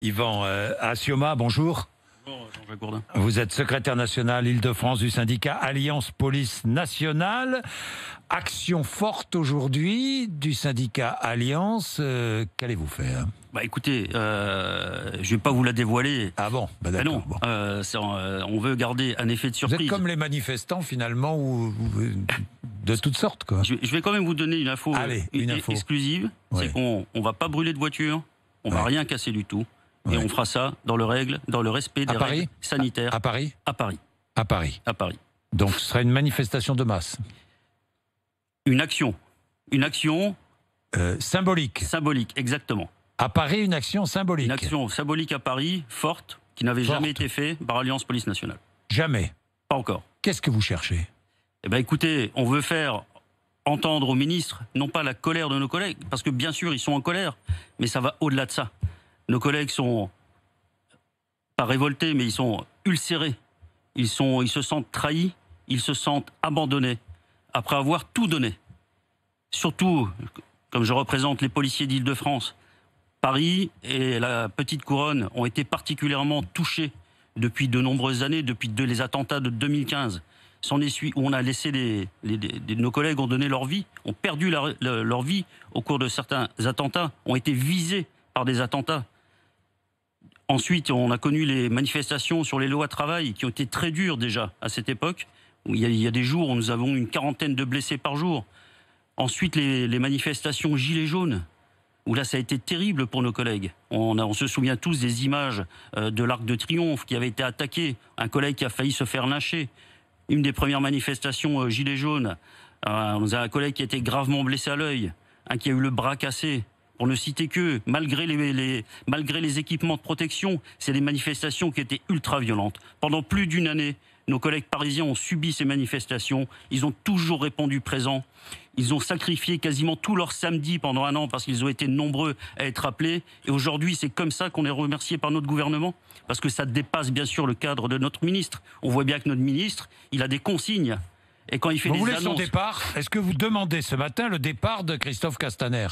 Yvan Assioma, bonjour. Bonjour Jean-Jacques Gourdin. Vous êtes secrétaire national Île-de-France du syndicat Alliance Police Nationale. Action forte aujourd'hui du syndicat Alliance. Qu'allez-vous faire? Écoutez, je ne vais pas vous la dévoiler. Ah bon, d'accord. Non, on veut garder un effet de surprise. Vous êtes comme les manifestants finalement, de toutes sortes, quoi. Je vais quand même vous donner une info, exclusive. Ouais. C'est qu'on ne va pas brûler de voiture, on ne va rien casser du tout. Et on fera ça dans le respect des règles sanitaires. À Paris? À Paris. À Paris. À Paris. Donc ce sera une manifestation de masse. Une action. Une action... symbolique. Symbolique, exactement. À Paris, une action symbolique. Une action symbolique à Paris, forte, qui n'avait jamais été faite par Alliance Police Nationale. Jamais? Pas encore. Qu'est-ce que vous cherchez? Écoutez, on veut faire entendre au ministre, non pas la colère de nos collègues, parce que bien sûr, ils sont en colère, mais ça va au-delà de ça. Nos collègues sont pas révoltés, mais ils sont ulcérés. Ils se sentent trahis, ils se sentent abandonnés, après avoir tout donné. Surtout, comme je représente les policiers d'Île-de-France, Paris et la Petite Couronne ont été particulièrement touchés depuis de nombreuses années, depuis les attentats de 2015. Où on a laissé nos collègues ont donné leur vie, ont perdu leur vie au cours de certains attentats, ont été visés par des attentats. Ensuite, on a connu les manifestations sur les lois travail qui ont été très dures déjà à cette époque. Il y a des jours où nous avons une quarantaine de blessés par jour. Ensuite, les manifestations gilets jaunes, où là ça a été terrible pour nos collègues. On se souvient tous des images de l'Arc de Triomphe qui avait été attaqué, un collègue qui a failli se faire lyncher. Une des premières manifestations gilets jaunes, on a un collègue qui a été gravement blessé à l'œil, un qui a eu le bras cassé. Pour ne citer que, malgré les équipements de protection, c'est des manifestations qui étaient ultra violentes. Pendant plus d'une année, nos collègues parisiens ont subi ces manifestations. Ils ont toujours répondu présent. Ils ont sacrifié quasiment tout leur samedi pendant un an parce qu'ils ont été nombreux à être appelés. Et aujourd'hui, c'est comme ça qu'on est remercié par notre gouvernement. Parce que ça dépasse bien sûr le cadre de notre ministre. On voit bien que notre ministre, il a des consignes. Et quand il fait des annonces... Vous voulez son départ? Est-ce que vous demandez ce matin le départ de Christophe Castaner?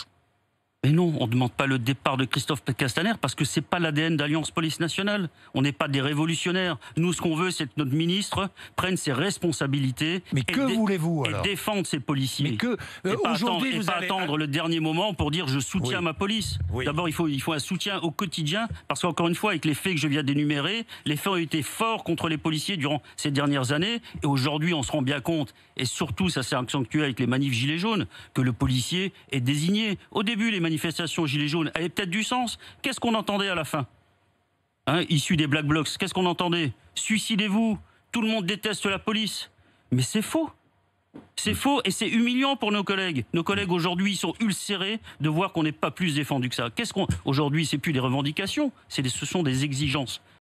Mais non, on ne demande pas le départ de Christophe Castaner parce que c'est pas l'ADN d'Alliance Police Nationale. On n'est pas des révolutionnaires. Nous, ce qu'on veut, c'est que notre ministre prenne ses responsabilités. Mais que voulez-vous alors? Et défendre ses policiers. Mais que aujourd'hui vous allez attendre le dernier moment pour dire je soutiens ma police. Oui. D'abord, il faut un soutien au quotidien parce qu'encore une fois, avec les faits que je viens d'énumérer, les faits ont été forts contre les policiers durant ces dernières années. Et aujourd'hui, on se rend bien compte, et surtout, ça s'est accentué avec les manifs gilets jaunes, que le policier est désigné. Au début, les manifestations gilets jaunes avaient peut-être du sens. Qu'est-ce qu'on entendait à la fin, issu des Black Blocs? Qu'est-ce qu'on entendait? Suicidez-vous, tout le monde déteste la police. Mais c'est faux. C'est faux et c'est humiliant pour nos collègues. Nos collègues aujourd'hui sont ulcérés de voir qu'on n'est pas plus défendu que ça. Aujourd'hui, c'est plus des revendications, ce sont des exigences.